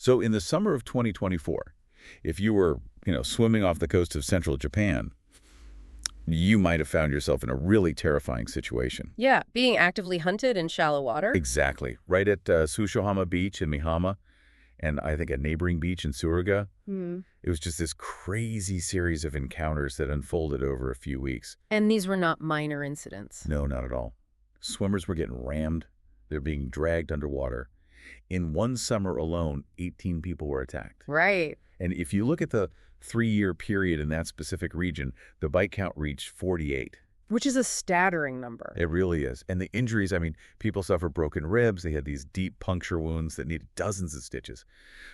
So in the summer of 2024, if you were, swimming off the coast of central Japan, you might have found yourself in a really terrifying situation. Yeah, being actively hunted in shallow water. Exactly. Right at Sushohama Beach in Mihama, and I think a neighboring beach in Suruga. Hmm. It was just this crazy series of encounters that unfolded over a few weeks. And these were not minor incidents. No, not at all. Swimmers were getting rammed. They're being dragged underwater. In one summer alone, 18 people were attacked. Right. And if you look at the 3-year period in that specific region, the bite count reached 48. Which is a staggering number. It really is. And the injuries, people suffered broken ribs. They had these deep puncture wounds that needed dozens of stitches.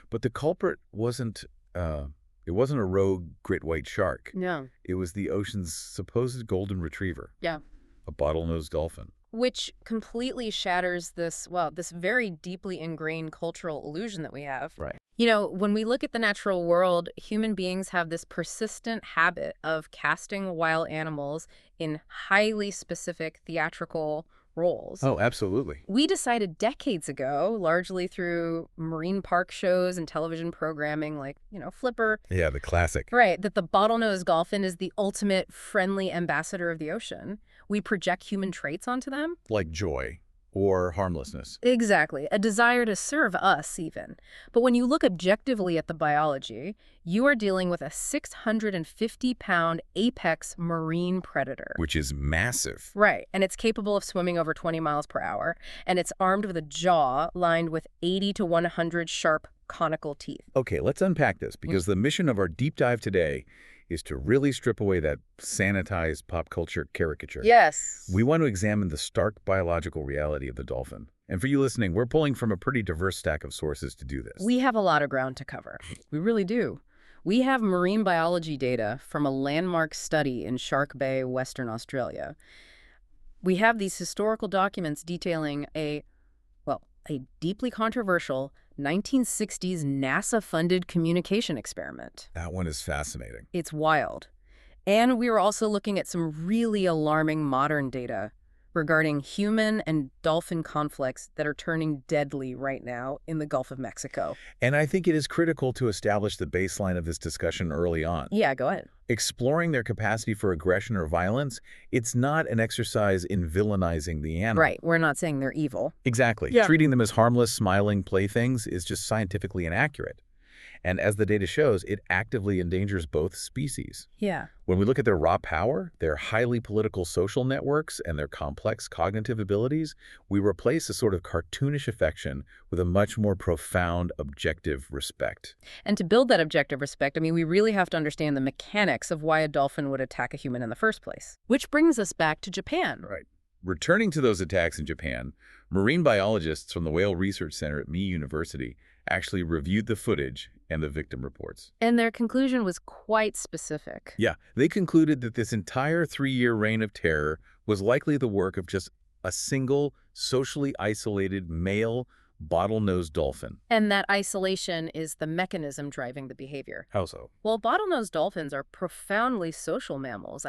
But the culprit wasn't a rogue great white shark. No. It was the ocean's supposed golden retriever. Yeah. A bottlenose dolphin. Which completely shatters this very deeply ingrained cultural illusion that we have. Right. When we look at the natural world, human beings have this persistent habit of casting wild animals in highly specific theatrical roles. Oh, absolutely. We decided decades ago, largely through marine park shows and television programming like, Flipper. Yeah, the classic. Right, that the bottlenose dolphin is the ultimate friendly ambassador of the ocean. We project human traits onto them. Like joy or harmlessness. Exactly, a desire to serve us even. But when you look objectively at the biology, you are dealing with a 650-pound apex marine predator. Which is massive. Right, and it's capable of swimming over 20 miles per hour, and it's armed with a jaw lined with 80 to 100 sharp conical teeth. Okay, let's unpack this, because the mission of our deep dive today is to really strip away that sanitized pop culture caricature. Yes. We want to examine the stark biological reality of the dolphin. And for you listening, we're pulling from a pretty diverse stack of sources to do this. We have a lot of ground to cover. We really do. We have marine biology data from a landmark study in Shark Bay, Western Australia. We have these historical documents detailing a deeply controversial 1960s NASA-funded communication experiment. That one is fascinating. It's wild. And we were also looking at some really alarming modern data regarding human and dolphin conflicts that are turning deadly right now in the Gulf of Mexico. And I think it is critical to establish the baseline of this discussion early on. Yeah, go ahead. Exploring their capacity for aggression or violence, it's not an exercise in villainizing the animal. Right, we're not saying they're evil. Exactly. Yeah. Treating them as harmless, smiling playthings is just scientifically inaccurate. And as the data shows, it actively endangers both species. Yeah. When we look at their raw power, their highly political social networks, and their complex cognitive abilities, we replace a sort of cartoonish affection with a much more profound objective respect. And to build that objective respect, we really have to understand the mechanics of why a dolphin would attack a human in the first place. Which brings us back to Japan. Right. Returning to those attacks in Japan, marine biologists from the Whale Research Center at Mie University actually reviewed the footage and the victim reports. And their conclusion was quite specific. Yeah, they concluded that this entire 3-year reign of terror was likely the work of just a single, socially isolated male bottlenose dolphin. And that isolation is the mechanism driving the behavior. How so? Well, bottlenose dolphins are profoundly social mammals.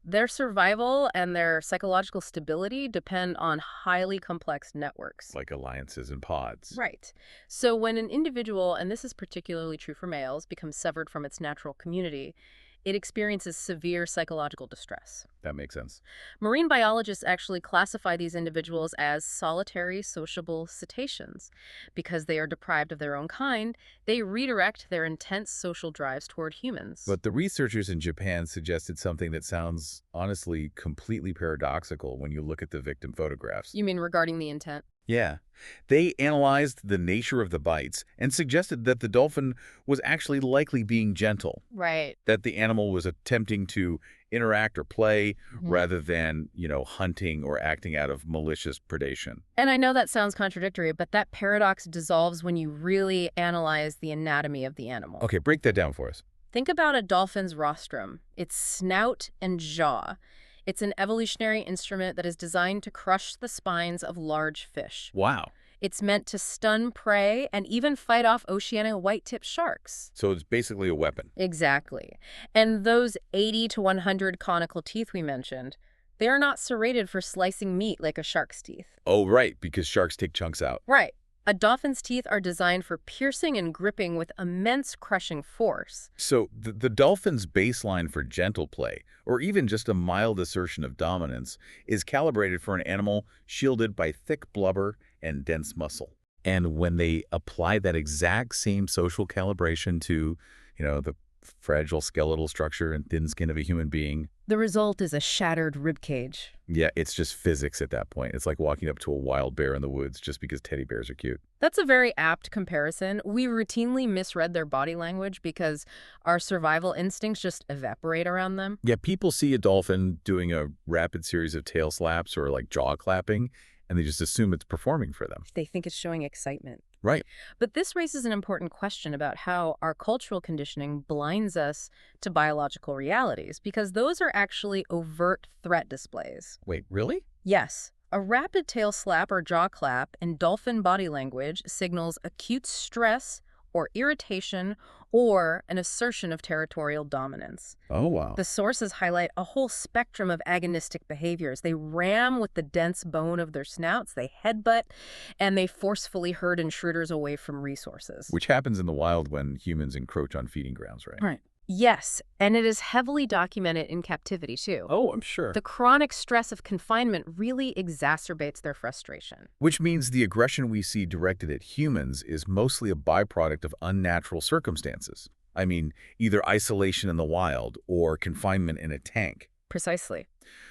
Their survival and their psychological stability depend on highly complex networks. Like alliances and pods. Right. So when an individual, and this is particularly true for males, becomes severed from its natural community, it experiences severe psychological distress. That makes sense. Marine biologists actually classify these individuals as solitary sociable cetaceans. Because they are deprived of their own kind, they redirect their intense social drives toward humans. But the researchers in Japan suggested something that sounds, honestly, completely paradoxical when you look at the victim photographs. You mean regarding the intent? Yeah. They analyzed the nature of the bites and suggested that the dolphin was actually likely being gentle. Right. That the animal was attempting to interact or play rather than, hunting or acting out of malicious predation. And I know that sounds contradictory, but that paradox dissolves when you really analyze the anatomy of the animal. Okay, break that down for us. Think about a dolphin's rostrum, its snout and jaw. It's an evolutionary instrument that is designed to crush the spines of large fish. Wow. It's meant to stun prey and even fight off oceanic white-tipped sharks. So it's basically a weapon. Exactly. And those 80 to 100 conical teeth we mentioned, they are not serrated for slicing meat like a shark's teeth. Oh, right, because sharks take chunks out. Right. A dolphin's teeth are designed for piercing and gripping with immense crushing force. So the dolphin's baseline for gentle play, or even just a mild assertion of dominance, is calibrated for an animal shielded by thick blubber and dense muscle. And when they apply that exact same social calibration to, the fragile skeletal structure and thin skin of a human being, The result is a shattered ribcage. yeah, it's just physics at that point. It's like walking up to a wild bear in the woods just because teddy bears are cute. That's a very apt comparison. We routinely misread their body language because our survival instincts just evaporate around them. Yeah, people see a dolphin doing a rapid series of tail slaps or like jaw clapping, and they just assume it's performing for them. They think it's showing excitement. Right. But this raises an important question about how our cultural conditioning blinds us to biological realities, because those are actually overt threat displays. Wait, really? Yes, a rapid tail slap or jaw clap in dolphin body language signals acute stress or irritation or an assertion of territorial dominance. Oh, wow. The sources highlight a whole spectrum of agonistic behaviors. They ram with the dense bone of their snouts, they headbutt, and they forcefully herd intruders away from resources. Which happens in the wild when humans encroach on feeding grounds, right? Right. Yes, and it is heavily documented in captivity, too. Oh, I'm sure. The chronic stress of confinement really exacerbates their frustration. Which means the aggression we see directed at humans is mostly a byproduct of unnatural circumstances. I mean, either isolation in the wild or confinement in a tank. Precisely.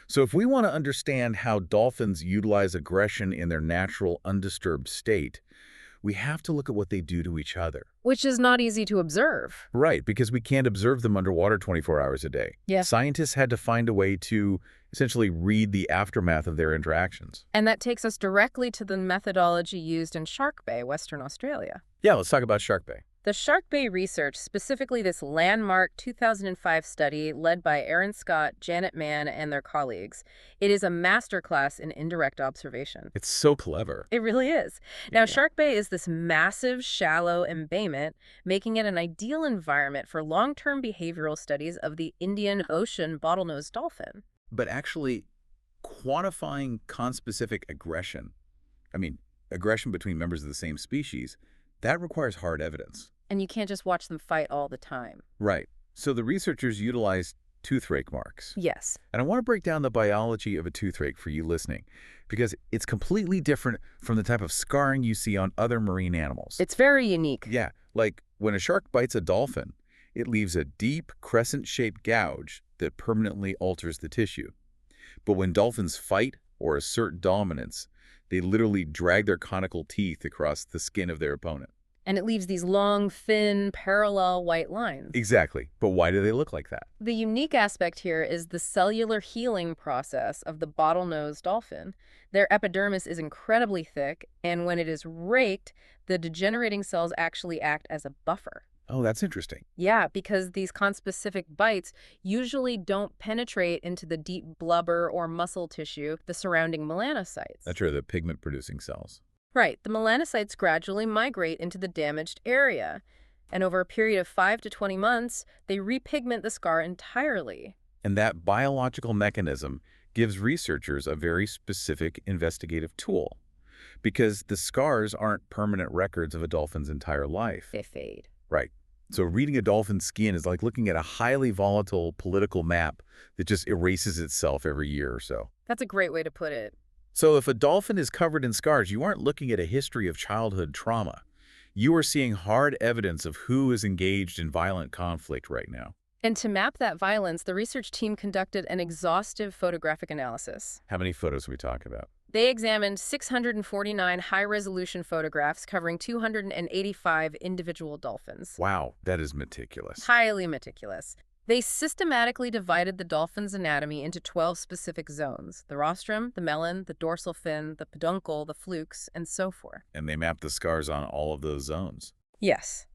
So if we want to understand how dolphins utilize aggression in their natural, undisturbed state, we have to look at what they do to each other. Which is not easy to observe. Right, because we can't observe them underwater 24 hours a day. Yeah. Scientists had to find a way to essentially read the aftermath of their interactions. And that takes us directly to the methodology used in Shark Bay, Western Australia. Yeah, let's talk about Shark Bay. The Shark Bay research, specifically this landmark 2005 study led by Aaron Scott, Janet Mann, and their colleagues, it is a masterclass in indirect observation. It's so clever. It really is. Now, Yeah. Shark Bay is this massive, shallow embayment, making it an ideal environment for long-term behavioral studies of the Indian Ocean bottlenose dolphin. But actually, quantifying conspecific aggression, aggression between members of the same species, that requires hard evidence. And you can't just watch them fight all the time. Right. So the researchers utilized tooth-rake marks. Yes. And I want to break down the biology of a tooth-rake for you listening, because it's completely different from the type of scarring you see on other marine animals. It's very unique. Yeah, like when a shark bites a dolphin, it leaves a deep crescent-shaped gouge that permanently alters the tissue. But when dolphins fight or assert dominance, they literally drag their conical teeth across the skin of their opponent. And it leaves these long, thin, parallel white lines. Exactly. But why do they look like that? The unique aspect here is the cellular healing process of the bottlenose dolphin. Their epidermis is incredibly thick, and when it is raked, the degenerating cells actually act as a buffer. Oh, that's interesting. Yeah, because these conspecific bites usually don't penetrate into the deep blubber or muscle tissue, the surrounding melanocytes. That's true, the pigment-producing cells. Right, the melanocytes gradually migrate into the damaged area, and over a period of 5 to 20 months, they repigment the scar entirely. And that biological mechanism gives researchers a very specific investigative tool, because the scars aren't permanent records of a dolphin's entire life. They fade. Right. So reading a dolphin's skin is like looking at a highly volatile political map that just erases itself every year or so. That's a great way to put it. So if a dolphin is covered in scars, you aren't looking at a history of childhood trauma. You are seeing hard evidence of who is engaged in violent conflict right now. And to map that violence, the research team conducted an exhaustive photographic analysis. How many photos are we talking about? They examined 649 high-resolution photographs covering 285 individual dolphins. Wow, that is meticulous. Highly meticulous. They systematically divided the dolphin's anatomy into 12 specific zones: the rostrum, the melon, the dorsal fin, the peduncle, the flukes, and so forth. And they mapped the scars on all of those zones. Yes.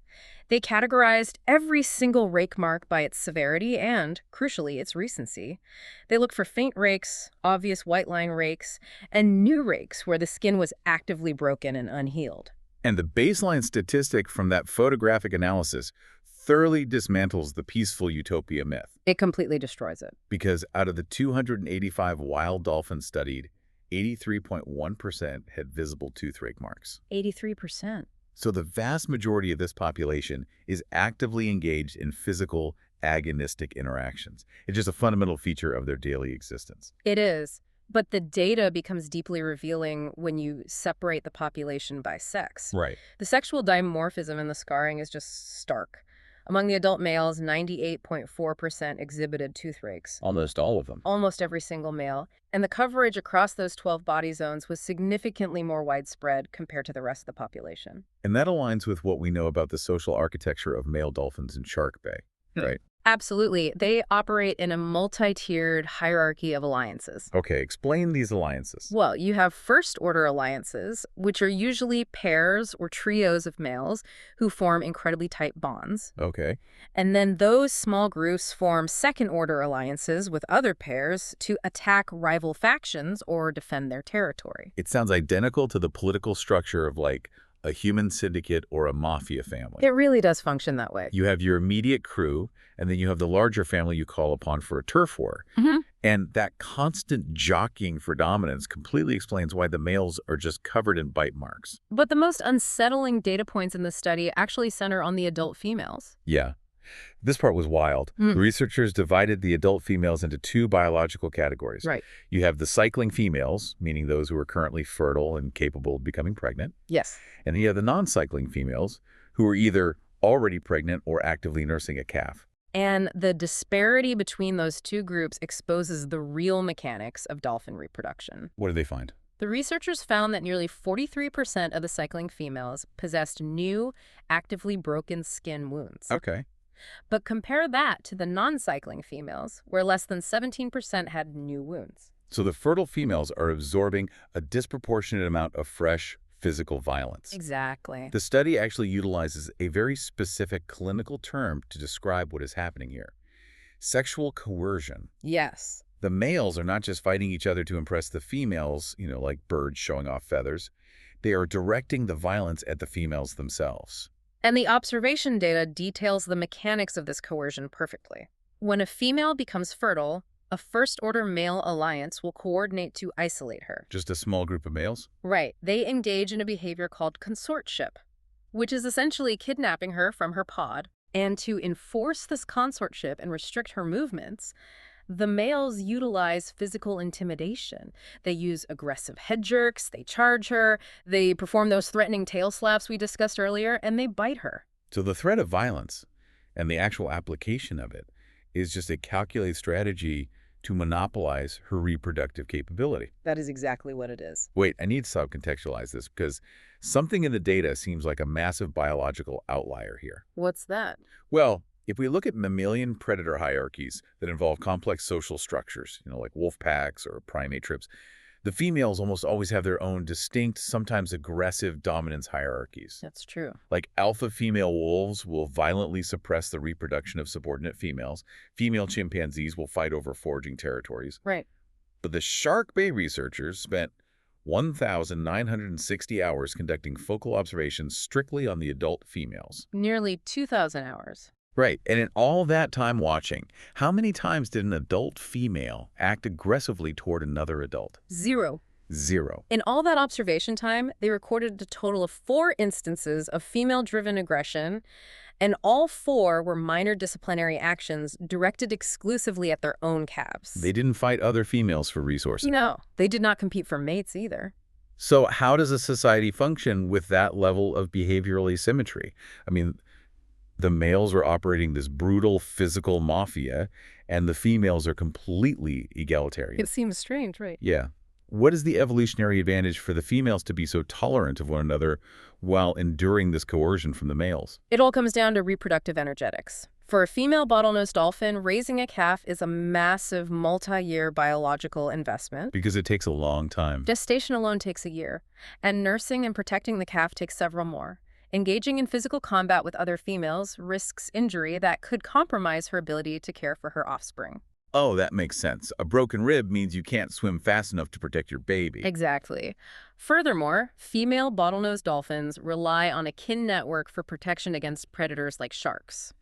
They categorized every single rake mark by its severity and, crucially, its recency. They looked for faint rakes, obvious white line rakes, and new rakes where the skin was actively broken and unhealed. And the baseline statistic from that photographic analysis thoroughly dismantles the peaceful utopia myth. It completely destroys it. Because out of the 285 wild dolphins studied, 83.1% had visible tooth-rake marks. 83%. So the vast majority of this population is actively engaged in physical agonistic interactions. It's just a fundamental feature of their daily existence. It is. But the data becomes deeply revealing when you separate the population by sex. Right. The sexual dimorphism in the scarring is just stark. Among the adult males, 98.4% exhibited tooth rakes. Almost all of them. Almost every single male. And the coverage across those 12 body zones was significantly more widespread compared to the rest of the population. And that aligns with what we know about the social architecture of male dolphins in Shark Bay, right? Absolutely. They operate in a multi-tiered hierarchy of alliances. Okay, explain these alliances. Well, you have first-order alliances, which are usually pairs or trios of males who form incredibly tight bonds. Okay. And then those small groups form second-order alliances with other pairs to attack rival factions or defend their territory. It sounds identical to the political structure of like a human syndicate or a mafia family. It really does function that way. You have your immediate crew, and then you have the larger family you call upon for a turf war. Mm-hmm. And that constant jockeying for dominance completely explains why the males are just covered in bite marks. But the most unsettling data points in the study actually center on the adult females. Yeah. This part was wild. The researchers divided the adult females into two biological categories. Right. You have the cycling females, meaning those who are currently fertile and capable of becoming pregnant. Yes. And then you have the non-cycling females, who are either already pregnant or actively nursing a calf. And the disparity between those two groups exposes the real mechanics of dolphin reproduction. What did they find? The researchers found that nearly 43% of the cycling females possessed new, actively broken skin wounds. Okay. But compare that to the non-cycling females, where less than 17% had new wounds. So the fertile females are absorbing a disproportionate amount of fresh physical violence. Exactly. The study actually utilizes a very specific clinical term to describe what is happening here. Sexual coercion. Yes. The males are not just fighting each other to impress the females, like birds showing off feathers. They are directing the violence at the females themselves. And the observation data details the mechanics of this coercion perfectly. When a female becomes fertile, a first-order male alliance will coordinate to isolate her. Just a small group of males? Right. They engage in a behavior called consortship, which is essentially kidnapping her from her pod. And to enforce this consortship and restrict her movements, the males utilize physical intimidation. They use aggressive head jerks, they charge her, they perform those threatening tail slaps we discussed earlier, and they bite her. So the threat of violence and the actual application of it is just a calculated strategy to monopolize her reproductive capability. That is exactly what it is. Wait, I need to subcontextualize this because something in the data seems like a massive biological outlier here. What's that? Well, if we look at mammalian predator hierarchies that involve complex social structures, like wolf packs or primate tribes, the females almost always have their own distinct, sometimes aggressive dominance hierarchies. That's true. Like alpha female wolves will violently suppress the reproduction of subordinate females. Female chimpanzees will fight over foraging territories. Right. But the Shark Bay researchers spent 1,960 hours conducting focal observations strictly on the adult females. Nearly 2,000 hours. Right, and in all that time watching, how many times did an adult female act aggressively toward another adult? 0. 0. In all that observation time, they recorded a total of 4 instances of female-driven aggression, and all 4 were minor disciplinary actions directed exclusively at their own calves. They didn't fight other females for resources. No, they did not compete for mates either. So how does a society function with that level of behavioral asymmetry? I mean, the males are operating this brutal physical mafia, and the females are completely egalitarian. It seems strange, right? Yeah. What is the evolutionary advantage for the females to be so tolerant of one another while enduring this coercion from the males? It all comes down to reproductive energetics. For a female bottlenose dolphin, raising a calf is a massive multi-year biological investment. Because it takes a long time. Gestation alone takes a year, and nursing and protecting the calf takes several more. Engaging in physical combat with other females risks injury that could compromise her ability to care for her offspring. Oh, that makes sense. A broken rib means you can't swim fast enough to protect your baby. Exactly. Furthermore, female bottlenose dolphins rely on a kin network for protection against predators like sharks.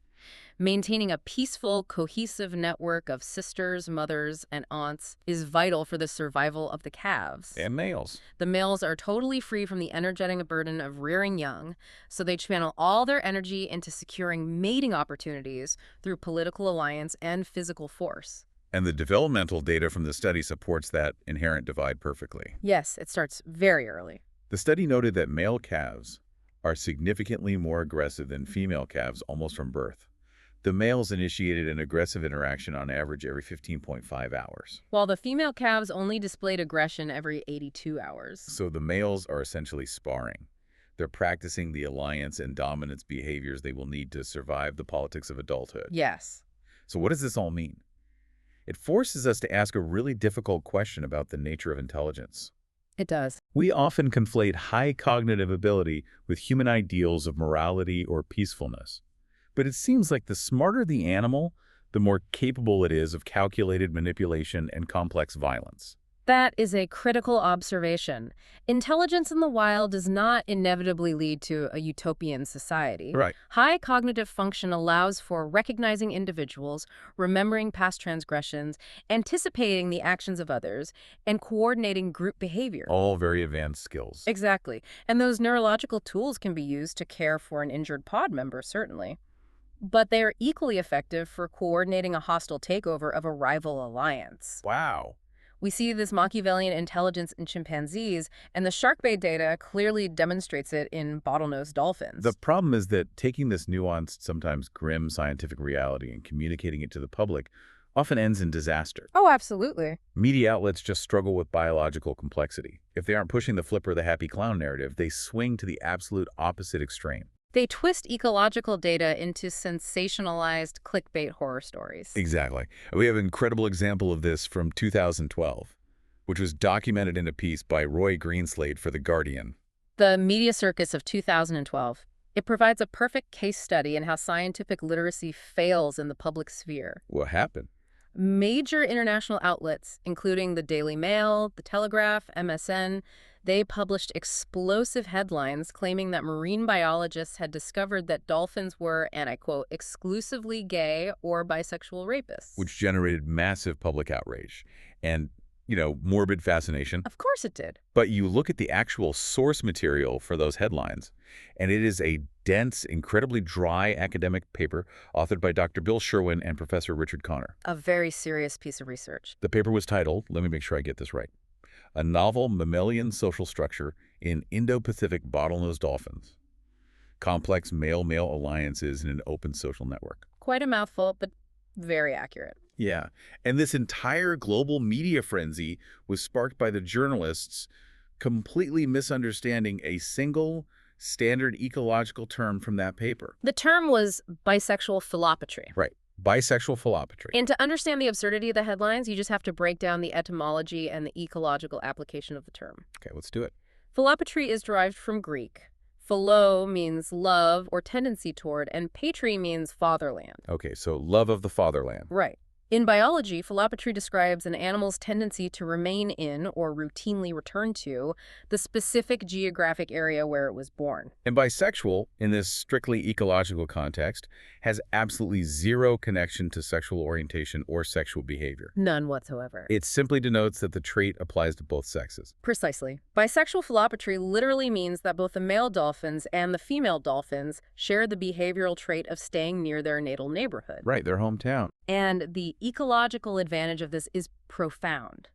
Maintaining a peaceful, cohesive network of sisters, mothers, and aunts is vital for the survival of the calves. And males. The males are totally free from the energetic burden of rearing young, so they channel all their energy into securing mating opportunities through political alliance and physical force. And the developmental data from the study supports that inherent divide perfectly. Yes, it starts very early. The study noted that male calves are significantly more aggressive than female calves almost from birth. The males initiated an aggressive interaction on average every 15.5 hours. While the female calves only displayed aggression every 82 hours. So the males are essentially sparring. They're practicing the alliance and dominance behaviors they will need to survive the politics of adulthood. Yes. So what does this all mean? It forces us to ask a really difficult question about the nature of intelligence. It does. We often conflate high cognitive ability with human ideals of morality or peacefulness. But it seems like the smarter the animal, the more capable it is of calculated manipulation and complex violence. That is a critical observation. Intelligence in the wild does not inevitably lead to a utopian society. Right. High cognitive function allows for recognizing individuals, remembering past transgressions, anticipating the actions of others, and coordinating group behavior. All very advanced skills. Exactly. And those neurological tools can be used to care for an injured pod member, certainly. But they are equally effective for coordinating a hostile takeover of a rival alliance. Wow. We see this Machiavellian intelligence in chimpanzees, and the shark bait data clearly demonstrates it in bottlenose dolphins. The problem is that taking this nuanced, sometimes grim scientific reality and communicating it to the public often ends in disaster. Oh, absolutely. Media outlets just struggle with biological complexity. If they aren't pushing the flipper the happy clown narrative, they swing to the absolute opposite extreme. They twist ecological data into sensationalized clickbait horror stories. Exactly. We have an incredible example of this from 2012, which was documented in a piece by Roy Greenslade for The Guardian. The media circus of 2012. It provides a perfect case study in how scientific literacy fails in the public sphere. What happened? Major international outlets, including the Daily Mail, The Telegraph, MSN, they published explosive headlines claiming that marine biologists had discovered that dolphins were, and I quote, exclusively gay or bisexual rapists. Which generated massive public outrage and, morbid fascination. Of course it did. But you look at the actual source material for those headlines, and it is a dense, incredibly dry academic paper authored by Dr. Bill Sherwin and Professor Richard Connor. A very serious piece of research. The paper was titled, let me make sure I get this right, A Novel Mammalian Social Structure in Indo-Pacific Bottlenose Dolphins. Complex male-male alliances in an open social network. Quite a mouthful, but very accurate. Yeah, and this entire global media frenzy was sparked by the journalists completely misunderstanding a single standard ecological term from that paper. The term was bisexual philopatry. Right. Bisexual philopatry. And to understand the absurdity of the headlines, you just have to break down the etymology and the ecological application of the term. Okay, let's do it. Philopatry is derived from Greek. Philo means love or tendency toward, and patry means fatherland. Okay, so love of the fatherland. Right. In biology, philopatry describes an animal's tendency to remain in, or routinely return to, the specific geographic area where it was born. And bisexual, in this strictly ecological context, has absolutely zero connection to sexual orientation or sexual behavior. None whatsoever. It simply denotes that the trait applies to both sexes. Precisely. Bisexual philopatry literally means that both the male dolphins and the female dolphins share the behavioral trait of staying near their natal neighborhood. Right, their hometown. And the ecological advantage of this is profound.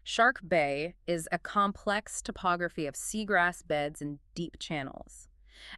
Shark Bay is a complex topography of seagrass beds and deep channels.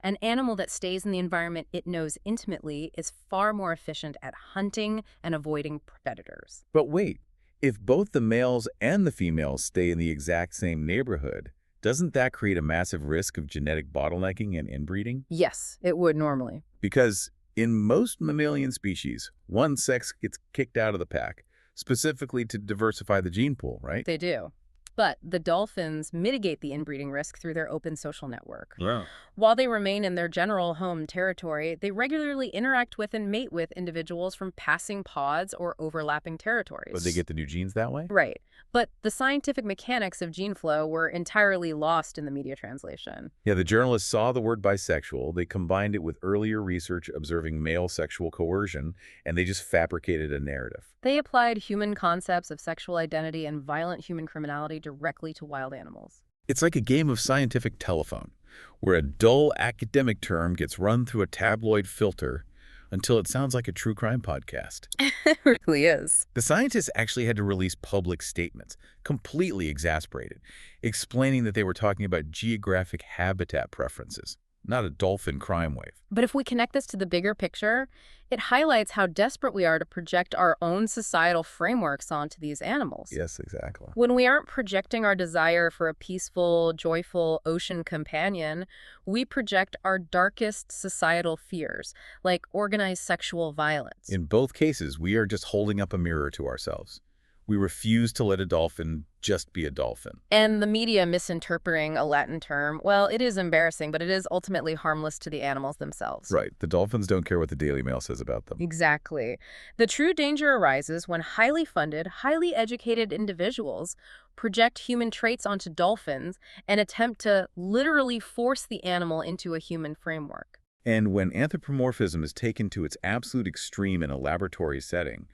An animal that stays in the environment it knows intimately is far more efficient at hunting and avoiding predators. But wait, if both the males and the females stay in the exact same neighborhood, doesn't that create a massive risk of genetic bottlenecking and inbreeding? Yes, it would normally. Because in most mammalian species, one sex gets kicked out of the pack, specifically to diversify the gene pool, right? They do. But the dolphins mitigate the inbreeding risk through their open social network. Yeah. While they remain in their general home territory, they regularly interact with and mate with individuals from passing pods or overlapping territories. But they get the new genes that way? Right. But the scientific mechanics of gene flow were entirely lost in the media translation. Yeah, the journalists saw the word bisexual, they combined it with earlier research observing male sexual coercion, and they just fabricated a narrative. They applied human concepts of sexual identity and violent human criminality directly to wild animals. It's like a game of scientific telephone, where a dull academic term gets run through a tabloid filter until it sounds like a true crime podcast. It really is. The scientists actually had to release public statements, completely exasperated, explaining that they were talking about geographic habitat preferences, not a dolphin crime wave. But if we connect this to the bigger picture, it highlights how desperate we are to project our own societal frameworks onto these animals. Yes, exactly. When we aren't projecting our desire for a peaceful, joyful ocean companion, we project our darkest societal fears, like organized sexual violence. In both cases, we are just holding up a mirror to ourselves. We refuse to let a dolphin just be a dolphin. And the media misinterpreting a Latin term, well, it is embarrassing, but it is ultimately harmless to the animals themselves. Right. The dolphins don't care what the Daily Mail says about them. Exactly. The true danger arises when highly funded, highly educated individuals project human traits onto dolphins and attempt to literally force the animal into a human framework. And when anthropomorphism is taken to its absolute extreme in a laboratory setting,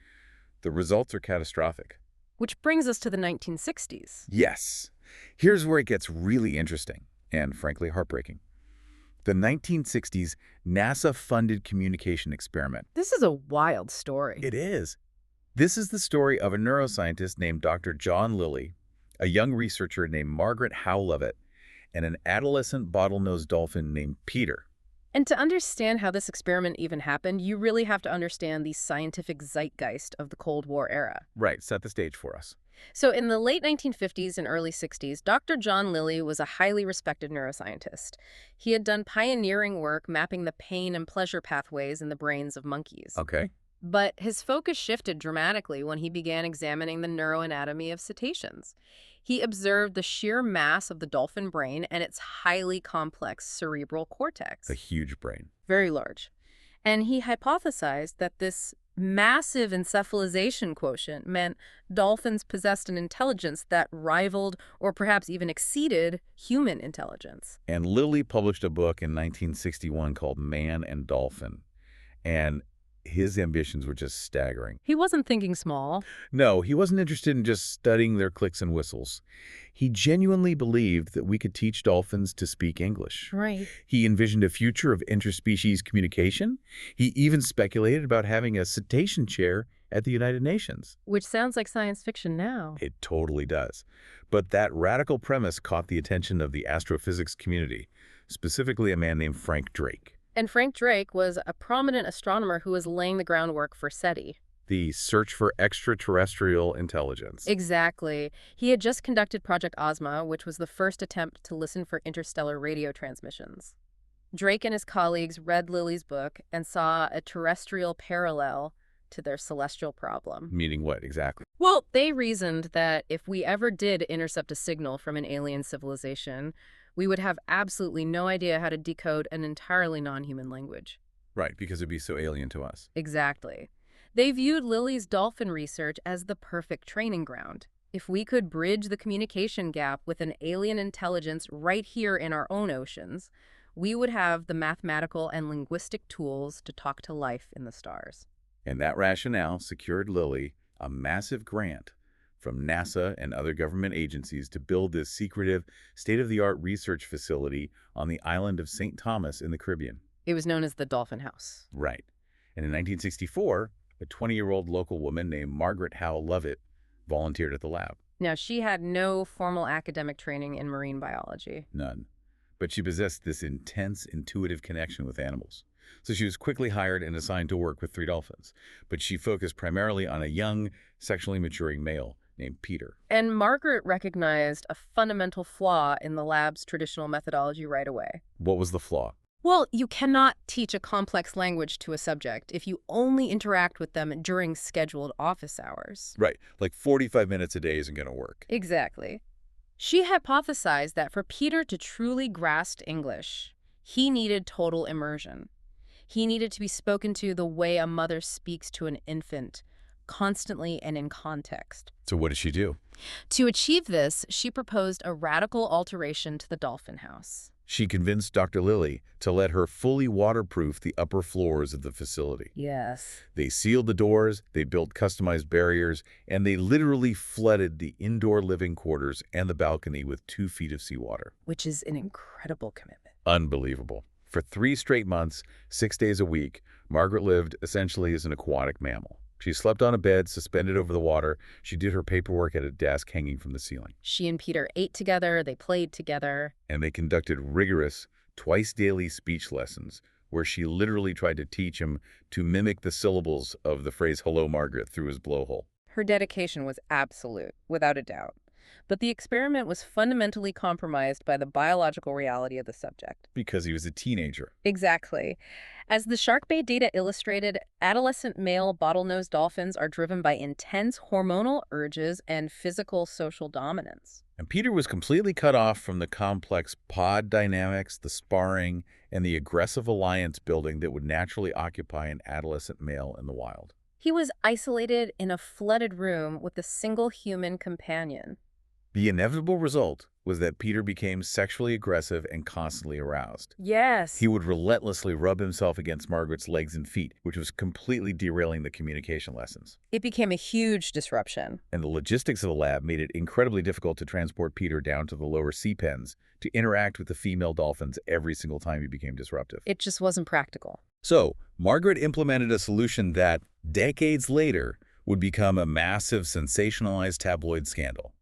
the results are catastrophic. Which brings us to the 1960s. Yes. Here's where it gets really interesting and, frankly, heartbreaking. The 1960s NASA-funded communication experiment. This is a wild story. It is. This is the story of a neuroscientist named Dr. John Lilly, a young researcher named Margaret Howe-Lovett, and an adolescent bottlenose dolphin named Peter. And to understand how this experiment even happened, you really have to understand the scientific zeitgeist of the Cold War era. Right, set the stage for us. So in the late 1950s and early 60s, Dr. John Lilly was a highly respected neuroscientist. He had done pioneering work mapping the pain and pleasure pathways in the brains of monkeys. Okay. But his focus shifted dramatically when he began examining the neuroanatomy of cetaceans. He observed the sheer mass of the dolphin brain and its highly complex cerebral cortex. A huge brain. Very large. And he hypothesized that this massive encephalization quotient meant dolphins possessed an intelligence that rivaled or perhaps even exceeded human intelligence. And Lilly published a book in 1961 called Man and Dolphin. And his ambitions were just staggering. He wasn't thinking small. No, he wasn't interested in just studying their clicks and whistles. He genuinely believed that we could teach dolphins to speak English. Right. He envisioned a future of interspecies communication. He even speculated about having a cetacean chair at the United Nations. Which sounds like science fiction now. It totally does. But that radical premise caught the attention of the astrophysics community, specifically a man named Frank Drake. And Frank Drake was a prominent astronomer who was laying the groundwork for SETI. The search for extraterrestrial intelligence. Exactly. He had just conducted Project Ozma, which was the first attempt to listen for interstellar radio transmissions. Drake and his colleagues read Lilly's book and saw a terrestrial parallel to their celestial problem. Meaning what, exactly? Well, they reasoned that if we ever did intercept a signal from an alien civilization, we would have absolutely no idea how to decode an entirely non-human language. Right, because it'd be so alien to us. Exactly. They viewed Lilly's dolphin research as the perfect training ground. If we could bridge the communication gap with an alien intelligence right here in our own oceans, we would have the mathematical and linguistic tools to talk to life in the stars. And that rationale secured Lilly a massive grant from NASA and other government agencies to build this secretive, state-of-the-art research facility on the island of St. Thomas in the Caribbean. It was known as the Dolphin House. Right. And in 1964, a 20-year-old local woman named Margaret Howe-Lovett volunteered at the lab. Now, she had no formal academic training in marine biology. None. But she possessed this intense, intuitive connection with animals. So she was quickly hired and assigned to work with 3 dolphins. But she focused primarily on a young, sexually maturing male named Peter. And Margaret recognized a fundamental flaw in the lab's traditional methodology right away. What was the flaw? Well, you cannot teach a complex language to a subject if you only interact with them during scheduled office hours. Right, like 45 minutes a day isn't going to work. Exactly. She hypothesized that for Peter to truly grasp English, he needed total immersion. He needed to be spoken to the way a mother speaks to an infant, constantly and in context. So what did she do? To achieve this, she proposed a radical alteration to the dolphin house. She convinced Dr. Lilly to let her fully waterproof the upper floors of the facility. Yes. They sealed the doors, they built customized barriers, and they literally flooded the indoor living quarters and the balcony with 2 feet of seawater. Which is an incredible commitment. Unbelievable. For 3 straight months, 6 days a week, Margaret lived essentially as an aquatic mammal. She slept on a bed suspended over the water. She did her paperwork at a desk hanging from the ceiling. She and Peter ate together, they played together. And they conducted rigorous, twice-daily speech lessons where she literally tried to teach him to mimic the syllables of the phrase "Hello, Margaret" through his blowhole. Her dedication was absolute, without a doubt. But the experiment was fundamentally compromised by the biological reality of the subject. Because he was a teenager. Exactly. As the Shark Bay data illustrated, adolescent male bottlenose dolphins are driven by intense hormonal urges and physical social dominance. And Peter was completely cut off from the complex pod dynamics, the sparring, and the aggressive alliance building that would naturally occupy an adolescent male in the wild. He was isolated in a flooded room with a single human companion. The inevitable result was that Peter became sexually aggressive and constantly aroused. Yes. He would relentlessly rub himself against Margaret's legs and feet, which was completely derailing the communication lessons. It became a huge disruption. And the logistics of the lab made it incredibly difficult to transport Peter down to the lower sea pens to interact with the female dolphins every single time he became disruptive. It just wasn't practical. So, Margaret implemented a solution that, decades later, would become a massive sensationalized tabloid scandal.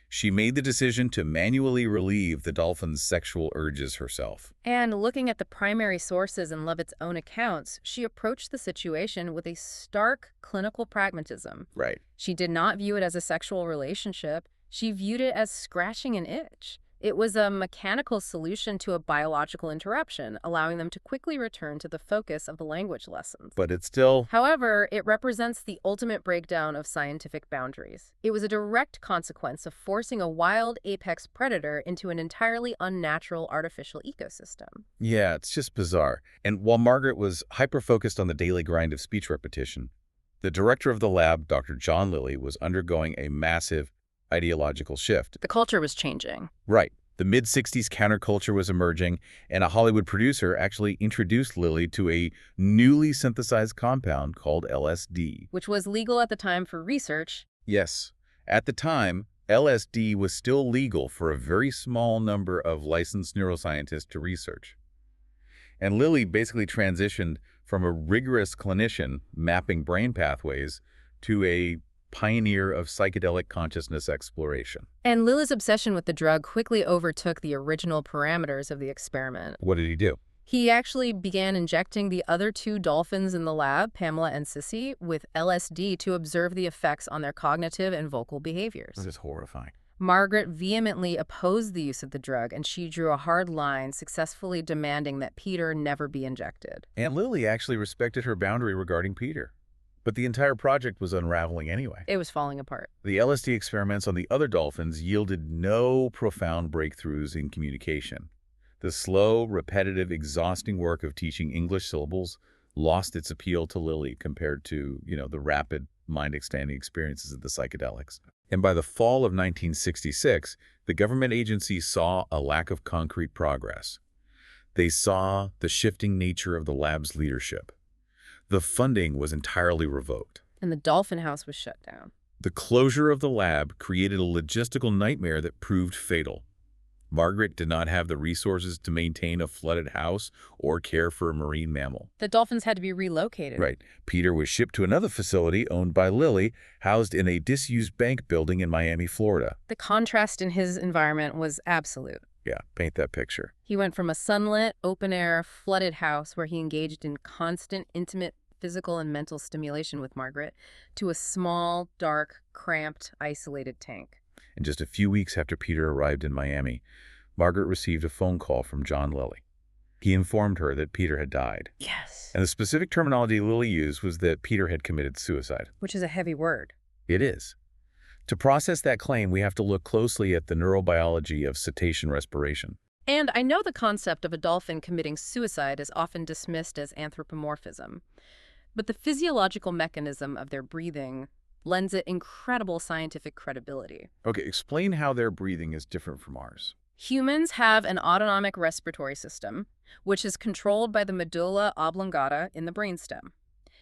She made the decision to manually relieve the dolphin's sexual urges herself. And looking at the primary sources in Lovett's own accounts, she approached the situation with a stark clinical pragmatism. Right. She did not view it as a sexual relationship. She viewed it as scratching an itch. It was a mechanical solution to a biological interruption, allowing them to quickly return to the focus of the language lessons. But it still... However, it represents the ultimate breakdown of scientific boundaries. It was a direct consequence of forcing a wild apex predator into an entirely unnatural artificial ecosystem. Yeah, it's just bizarre. And while Margaret was hyper-focused on the daily grind of speech repetition, the director of the lab, Dr. John Lilly, was undergoing a massive ideological shift. The culture was changing. Right. The mid-60s counterculture was emerging, and a Hollywood producer actually introduced Lilly to a newly synthesized compound called LSD. Which was legal at the time for research. Yes. At the time, LSD was still legal for a very small number of licensed neuroscientists to research. And Lilly basically transitioned from a rigorous clinician mapping brain pathways to a pioneer of psychedelic consciousness exploration. And Lilly's obsession with the drug quickly overtook the original parameters of the experiment. What did he do? He actually began injecting the other 2 dolphins in the lab, Pamela and Sissy, with LSD to observe the effects on their cognitive and vocal behaviors. This is horrifying. Margaret vehemently opposed the use of the drug, and she drew a hard line, successfully demanding that Peter never be injected. And Lilly actually respected her boundary regarding Peter. But the entire project was unraveling anyway. It was falling apart. The LSD experiments on the other dolphins yielded no profound breakthroughs in communication. The slow, repetitive, exhausting work of teaching English syllables lost its appeal to Lilly compared to, the rapid, mind-expanding experiences of the psychedelics. And by the fall of 1966, the government agency saw a lack of concrete progress. They saw the shifting nature of the lab's leadership. The funding was entirely revoked. And the dolphin house was shut down. The closure of the lab created a logistical nightmare that proved fatal. Margaret did not have the resources to maintain a flooded house or care for a marine mammal. The dolphins had to be relocated. Right. Peter was shipped to another facility owned by Lilly, housed in a disused bank building in Miami, Florida. The contrast in his environment was absolute. Yeah, paint that picture. He went from a sunlit, open-air, flooded house where he engaged in constant, intimate physical and mental stimulation with Margaret to a small, dark, cramped, isolated tank. And just a few weeks after Peter arrived in Miami, Margaret received a phone call from John Lilly. He informed her that Peter had died. Yes. And the specific terminology Lilly used was that Peter had committed suicide. Which is a heavy word. It is. To process that claim, we have to look closely at the neurobiology of cetacean respiration. And I know the concept of a dolphin committing suicide is often dismissed as anthropomorphism, but the physiological mechanism of their breathing lends it incredible scientific credibility. Okay, explain how their breathing is different from ours. Humans have an autonomic respiratory system, which is controlled by the medulla oblongata in the brainstem.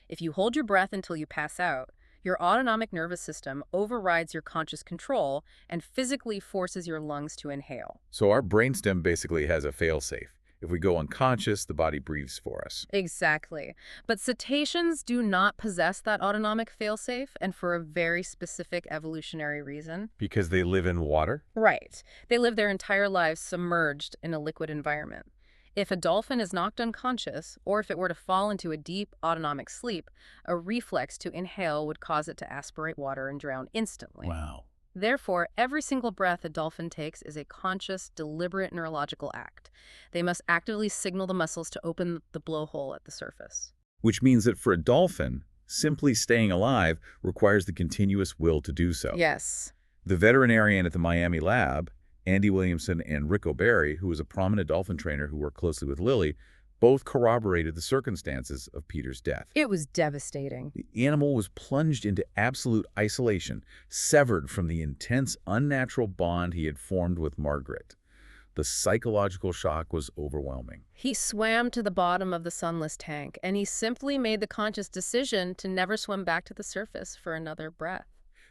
If you hold your breath until you pass out, your autonomic nervous system overrides your conscious control and physically forces your lungs to inhale. So our brainstem basically has a failsafe. If we go unconscious, the body breathes for us. Exactly. But cetaceans do not possess that autonomic failsafe, and for a very specific evolutionary reason. Because they live in water? Right. They live their entire lives submerged in a liquid environment. If a dolphin is knocked unconscious, or if it were to fall into a deep autonomic sleep, a reflex to inhale would cause it to aspirate water and drown instantly. Wow. Therefore, every single breath a dolphin takes is a conscious, deliberate neurological act. They must actively signal the muscles to open the blowhole at the surface. Which means that for a dolphin, simply staying alive requires the continuous will to do so. Yes. The veterinarian at the Miami lab, Andy Williamson and Rick O'Barry, who was a prominent dolphin trainer who worked closely with Lily, both corroborated the circumstances of Peter's death. It was devastating. The animal was plunged into absolute isolation, severed from the intense, unnatural bond he had formed with Margaret. The psychological shock was overwhelming. He swam to the bottom of the sunless tank, and he simply made the conscious decision to never swim back to the surface for another breath.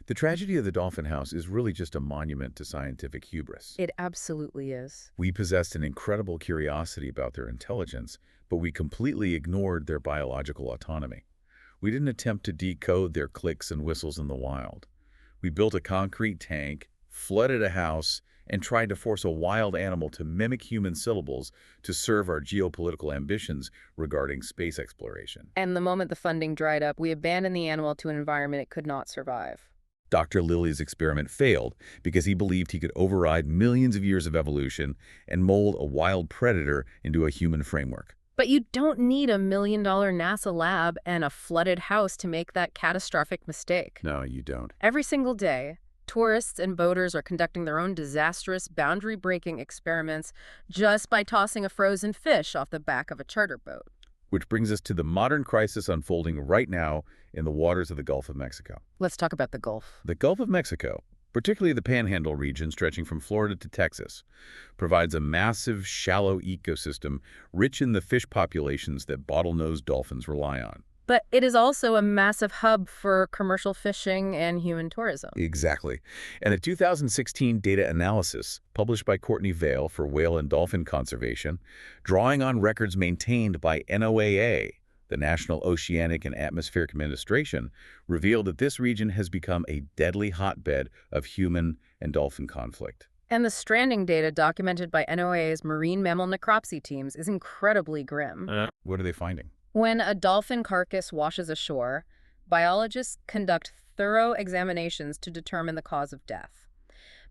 The tragedy of the dolphin house is really just a monument to scientific hubris. It absolutely is. We possessed an incredible curiosity about their intelligence, but we completely ignored their biological autonomy. We didn't attempt to decode their clicks and whistles in the wild. We built a concrete tank, flooded a house, and tried to force a wild animal to mimic human syllables to serve our geopolitical ambitions regarding space exploration. And the moment the funding dried up, we abandoned the animal to an environment it could not survive. Dr. Lilly's experiment failed because he believed he could override millions of years of evolution and mold a wild predator into a human framework. But you don't need $1 million NASA lab and a flooded house to make that catastrophic mistake. No, you don't. Every single day, tourists and boaters are conducting their own disastrous, boundary-breaking experiments just by tossing a frozen fish off the back of a charter boat. Which brings us to the modern crisis unfolding right now in the waters of the Gulf of Mexico. Let's talk about the Gulf. The Gulf of Mexico, particularly the Panhandle region stretching from Florida to Texas, provides a massive, shallow ecosystem rich in the fish populations that bottlenose dolphins rely on. But it is also a massive hub for commercial fishing and human tourism. Exactly. And a 2016 data analysis published by Courtney Vail for Whale and Dolphin Conservation, drawing on records maintained by NOAA, the National Oceanic and Atmospheric Administration, revealed that this region has become a deadly hotbed of human and dolphin conflict. And the stranding data documented by NOAA's marine mammal necropsy teams is incredibly grim. What are they finding? When a dolphin carcass washes ashore, biologists conduct thorough examinations to determine the cause of death.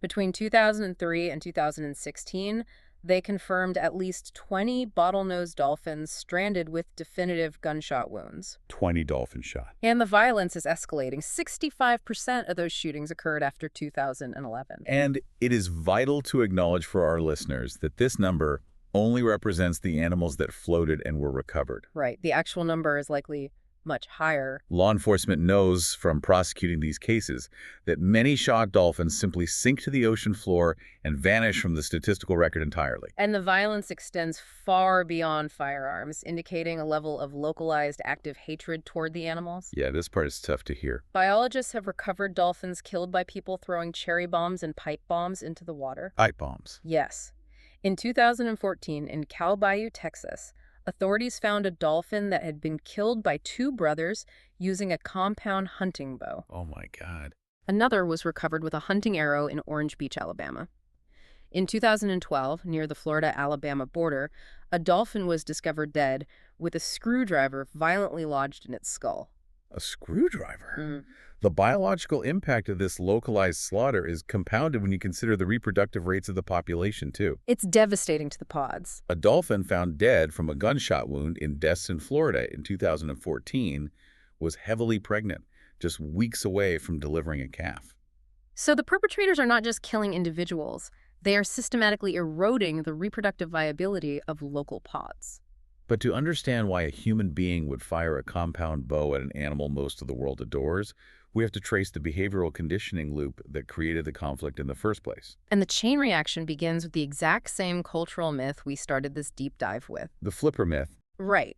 Between 2003 and 2016, they confirmed at least 20 bottlenose dolphins stranded with definitive gunshot wounds. 20 dolphin shot. And the violence is escalating. 65% of those shootings occurred after 2011. And it is vital to acknowledge for our listeners that this number only represents the animals that floated and were recovered. Right. The actual number is likely much higher. Law enforcement knows from prosecuting these cases that many shot dolphins simply sink to the ocean floor and vanish from the statistical record entirely. And the violence extends far beyond firearms, indicating a level of localized active hatred toward the animals. Yeah, this part is tough to hear. Biologists have recovered dolphins killed by people throwing cherry bombs and pipe bombs into the water. Pipe bombs. Yes. In 2014, in Cow Bayou, Texas, authorities found a dolphin that had been killed by two brothers using a compound hunting bow. Oh my God. Another was recovered with a hunting arrow in Orange Beach, Alabama. In 2012, near the Florida-Alabama border, a dolphin was discovered dead with a screwdriver violently lodged in its skull. A screwdriver? The biological impact of this localized slaughter is compounded when you consider the reproductive rates of the population, too. It's devastating to the pods. A dolphin found dead from a gunshot wound in Destin, Florida in 2014 was heavily pregnant, just weeks away from delivering a calf. So the perpetrators are not just killing individuals, they are systematically eroding the reproductive viability of local pods. But to understand why a human being would fire a compound bow at an animal most of the world adores, we have to trace the behavioral conditioning loop that created the conflict in the first place. And the chain reaction begins with the exact same cultural myth we started this deep dive with. The flipper myth. Right.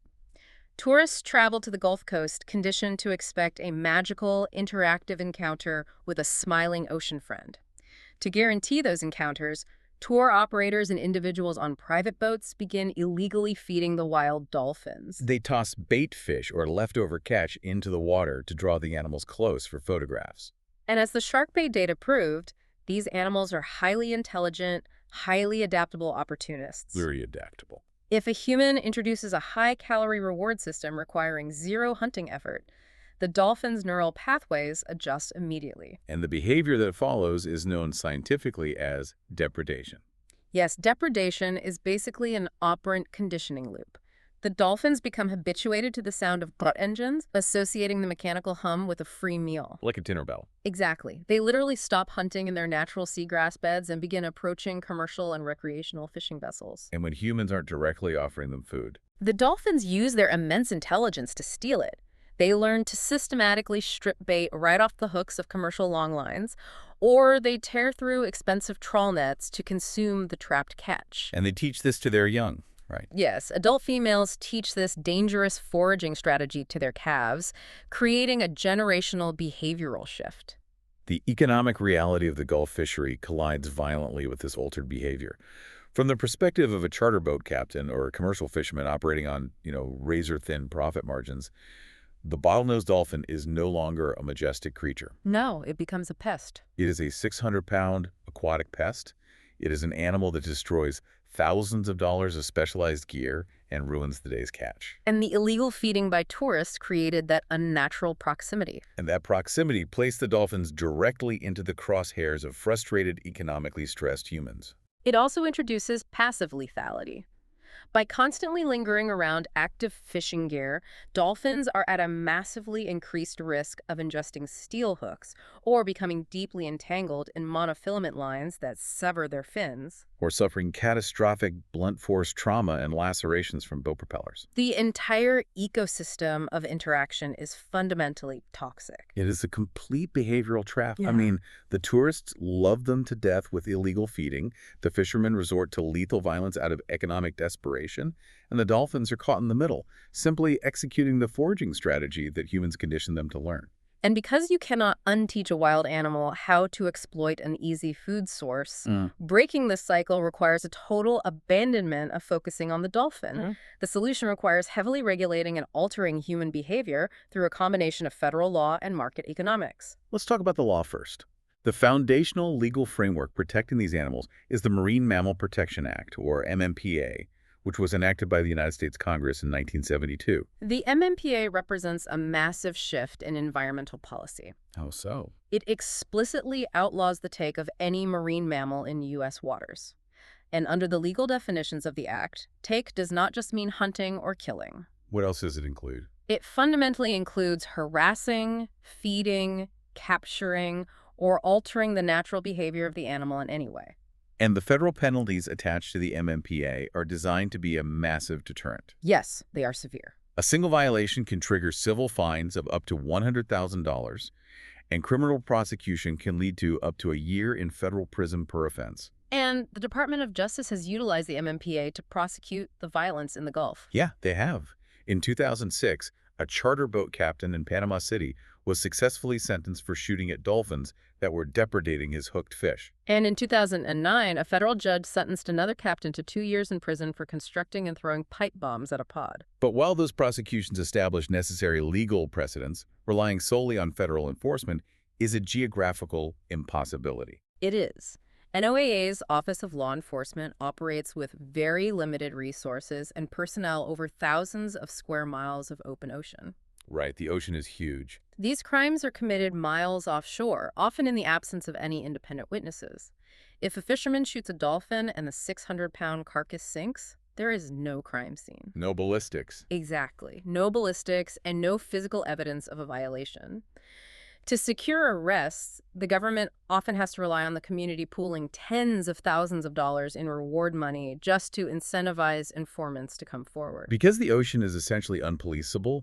Tourists travel to the Gulf Coast conditioned to expect a magical, interactive encounter with a smiling ocean friend. To guarantee those encounters, tour operators and individuals on private boats begin illegally feeding the wild dolphins. They toss bait fish or leftover catch into the water to draw the animals close for photographs. And as the shark bait data proved, these animals are highly intelligent, highly adaptable opportunists. Very adaptable. If a human introduces a high-calorie reward system requiring zero hunting effort, the dolphin's neural pathways adjust immediately. And the behavior that follows is known scientifically as depredation. Yes, depredation is basically an operant conditioning loop. The dolphins become habituated to the sound of butt engines, associating the mechanical hum with a free meal. Like a dinner bell. Exactly. They literally stop hunting in their natural seagrass beds and begin approaching commercial and recreational fishing vessels. And when humans aren't directly offering them food. The dolphins use their immense intelligence to steal it. They learn to systematically strip bait right off the hooks of commercial longlines, or they tear through expensive trawl nets to consume the trapped catch. And they teach this to their young, right? Yes, adult females teach this dangerous foraging strategy to their calves, creating a generational behavioral shift. The economic reality of the Gulf fishery collides violently with this altered behavior. From the perspective of a charter boat captain or a commercial fisherman operating on, razor-thin profit margins, the bottlenose dolphin is no longer a majestic creature. No, it becomes a pest. It is a 600-pound aquatic pest. It is an animal that destroys thousands of dollars of specialized gear and ruins the day's catch. And the illegal feeding by tourists created that unnatural proximity. And that proximity placed the dolphins directly into the crosshairs of frustrated, economically stressed humans. It also introduces passive lethality. By constantly lingering around active fishing gear, dolphins are at a massively increased risk of ingesting steel hooks or becoming deeply entangled in monofilament lines that sever their fins. Or suffering catastrophic blunt force trauma and lacerations from boat propellers. The entire ecosystem of interaction is fundamentally toxic. It is a complete behavioral trap. Yeah. I mean, the tourists love them to death with illegal feeding, the fishermen resort to lethal violence out of economic desperation, and the dolphins are caught in the middle, simply executing the foraging strategy that humans condition them to learn. And because you cannot unteach a wild animal how to exploit an easy food source, breaking this cycle requires a total abandonment of focusing on the dolphin. The solution requires heavily regulating and altering human behavior through a combination of federal law and market economics. Let's talk about the law first. The foundational legal framework protecting these animals is the Marine Mammal Protection Act, or MMPA, which was enacted by the United States Congress in 1972. The MMPA represents a massive shift in environmental policy. How so? It explicitly outlaws the take of any marine mammal in U.S. waters. And under the legal definitions of the Act, take does not just mean hunting or killing. What else does it include? It fundamentally includes harassing, feeding, capturing, or altering the natural behavior of the animal in any way. And the federal penalties attached to the MMPA are designed to be a massive deterrent. Yes, they are severe. A single violation can trigger civil fines of up to $100,000, and criminal prosecution can lead to up to a year in federal prison per offense. And the Department of Justice has utilized the MMPA to prosecute the violence in the Gulf. Yeah, they have. In 2006, a charter boat captain in Panama City was successfully sentenced for shooting at dolphins that were depredating his hooked fish. And in 2009, a federal judge sentenced another captain to 2 years in prison for constructing and throwing pipe bombs at a pod. But while those prosecutions established necessary legal precedents, relying solely on federal enforcement is a geographical impossibility. It is. NOAA's Office of Law Enforcement operates with very limited resources and personnel over thousands of square miles of open ocean. Right, the ocean is huge. These crimes are committed miles offshore, often in the absence of any independent witnesses. If a fisherman shoots a dolphin and the 600-pound carcass sinks, there is no crime scene. No ballistics. Exactly. No ballistics and no physical evidence of a violation. To secure arrests, the government often has to rely on the community pooling tens of thousands of dollars in reward money just to incentivize informants to come forward. Because the ocean is essentially unpoliceable,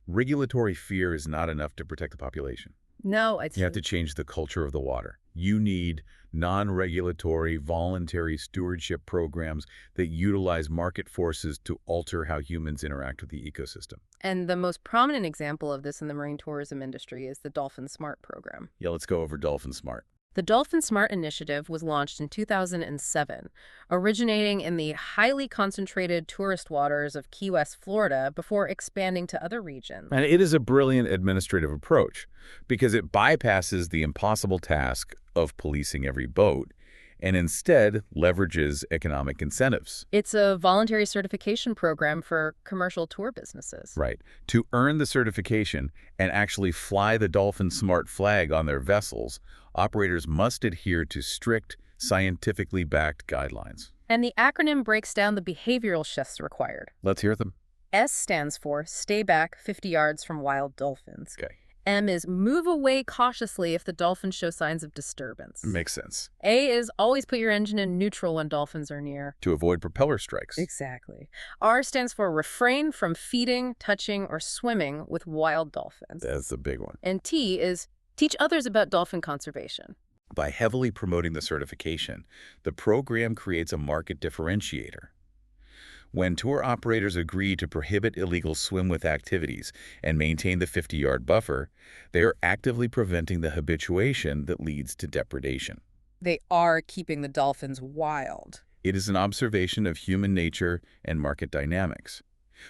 regulatory fear is not enough to protect the population. No, You have to change the culture of the water. You need non-regulatory, voluntary stewardship programs that utilize market forces to alter how humans interact with the ecosystem. And the most prominent example of this in the marine tourism industry is the Dolphin Smart program. Yeah, let's go over Dolphin Smart. The Dolphin Smart initiative was launched in 2007, originating in the highly concentrated tourist waters of Key West, Florida, before expanding to other regions. And it is a brilliant administrative approach because it bypasses the impossible task of policing every boat and instead leverages economic incentives. It's a voluntary certification program for commercial tour businesses. Right. To earn the certification and actually fly the Dolphin Smart flag on their vessels, operators must adhere to strict, scientifically backed guidelines. And the acronym breaks down the behavioral shifts required. Let's hear them. S stands for stay back 50 yards from wild dolphins. Okay. M is move away cautiously if the dolphins show signs of disturbance. Makes sense. A is always put your engine in neutral when dolphins are near. To avoid propeller strikes. Exactly. R stands for refrain from feeding, touching, or swimming with wild dolphins. That's the big one. And T is teach others about dolphin conservation. By heavily promoting the certification, the program creates a market differentiator. When tour operators agree to prohibit illegal swim-with activities and maintain the 50-yard buffer, they are actively preventing the habituation that leads to depredation. They are keeping the dolphins wild. It is an observation of human nature and market dynamics.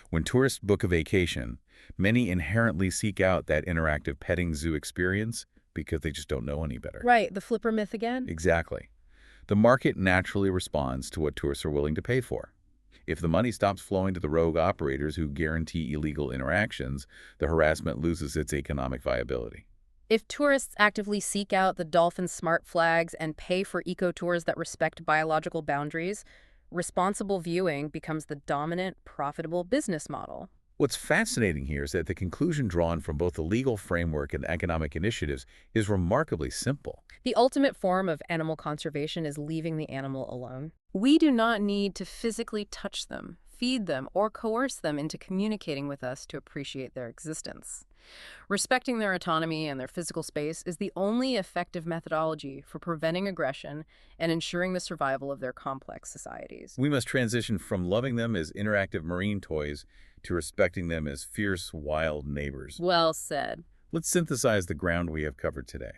When tourists book a vacation, many inherently seek out that interactive petting zoo experience because they just don't know any better. Right, the flipper myth again? Exactly. The market naturally responds to what tourists are willing to pay for. If the money stops flowing to the rogue operators who guarantee illegal interactions, the harassment loses its economic viability. If tourists actively seek out the Dolphin Smart flags and pay for eco-tours that respect biological boundaries, responsible viewing becomes the dominant, profitable business model. What's fascinating here is that the conclusion drawn from both the legal framework and economic initiatives is remarkably simple. The ultimate form of animal conservation is leaving the animal alone. We do not need to physically touch them, feed them, or coerce them into communicating with us to appreciate their existence. Respecting their autonomy and their physical space is the only effective methodology for preventing aggression and ensuring the survival of their complex societies. We must transition from loving them as interactive marine toys to respecting them as fierce, wild neighbors. Well said. Let's synthesize the ground we have covered today.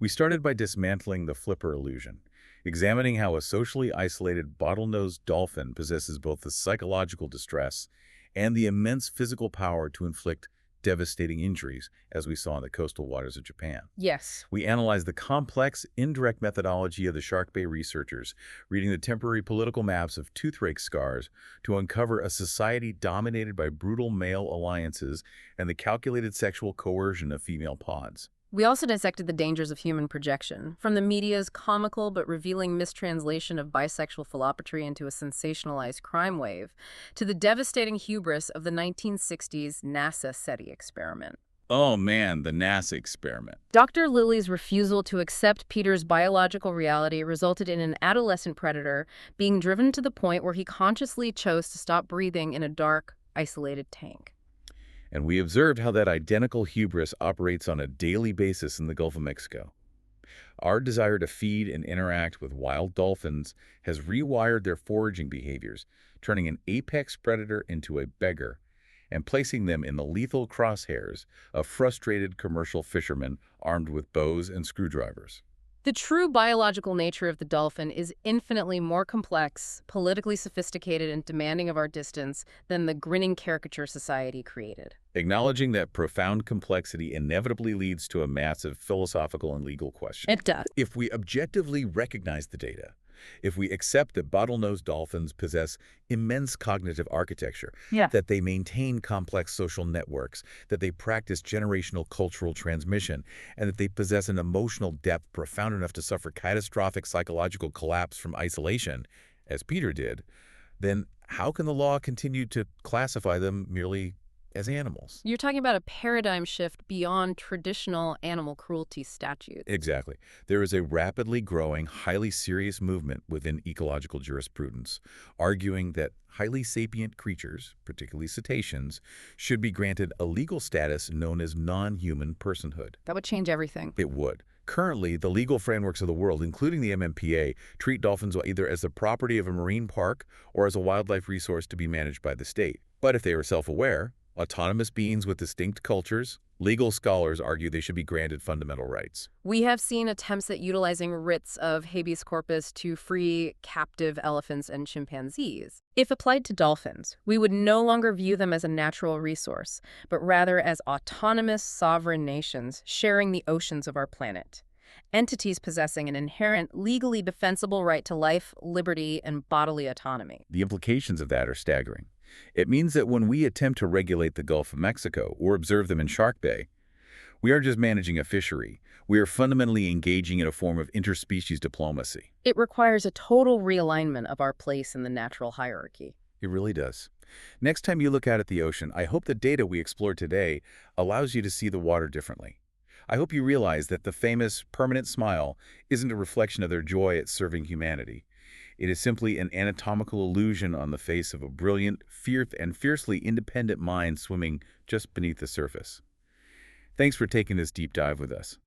We started by dismantling the flipper illusion, examining how a socially isolated bottlenose dolphin possesses both the psychological distress and the immense physical power to inflict devastating injuries, as we saw in the coastal waters of Japan. Yes. We analyzed the complex, indirect methodology of the Shark Bay researchers, reading the temporary political maps of tooth-rake scars to uncover a society dominated by brutal male alliances and the calculated sexual coercion of female pods. We also dissected the dangers of human projection, from the media's comical but revealing mistranslation of bisexual philopatry into a sensationalized crime wave, to the devastating hubris of the 1960s NASA SETI experiment. Oh man, the NASA experiment. Dr. Lilly's refusal to accept Peter's biological reality resulted in an adolescent predator being driven to the point where he consciously chose to stop breathing in a dark, isolated tank. And we observed how that identical hubris operates on a daily basis in the Gulf of Mexico. Our desire to feed and interact with wild dolphins has rewired their foraging behaviors, turning an apex predator into a beggar and placing them in the lethal crosshairs of frustrated commercial fishermen armed with bows and screwdrivers. The true biological nature of the dolphin is infinitely more complex, politically sophisticated, and demanding of our distance than the grinning caricature society created. Acknowledging that profound complexity inevitably leads to a massive philosophical and legal question. It does. If we objectively recognize the data, if we accept that bottlenose dolphins possess immense cognitive architecture, that they maintain complex social networks, that they practice generational cultural transmission, and that they possess an emotional depth profound enough to suffer catastrophic psychological collapse from isolation, as Peter did, then how can the law continue to classify them merely as animals. You're talking about a paradigm shift beyond traditional animal cruelty statutes. Exactly. There is a rapidly growing, highly serious movement within ecological jurisprudence, arguing that highly sapient creatures, particularly cetaceans, should be granted a legal status known as non-human personhood. That would change everything. It would. Currently, the legal frameworks of the world, including the MMPA, treat dolphins either as the property of a marine park or as a wildlife resource to be managed by the state. But if they are self-aware, autonomous beings with distinct cultures, legal scholars argue they should be granted fundamental rights. We have seen attempts at utilizing writs of habeas corpus to free captive elephants and chimpanzees. If applied to dolphins, we would no longer view them as a natural resource, but rather as autonomous sovereign nations sharing the oceans of our planet. Entities possessing an inherent, legally defensible right to life, liberty, and bodily autonomy. The implications of that are staggering. It means that when we attempt to regulate the Gulf of Mexico or observe them in Shark Bay, we aren't just managing a fishery. We are fundamentally engaging in a form of interspecies diplomacy. It requires a total realignment of our place in the natural hierarchy. It really does. Next time you look out at the ocean, I hope the data we explored today allows you to see the water differently. I hope you realize that the famous permanent smile isn't a reflection of their joy at serving humanity. It is simply an anatomical illusion on the face of a brilliant, fiercely independent mind swimming just beneath the surface. Thanks for taking this deep dive with us.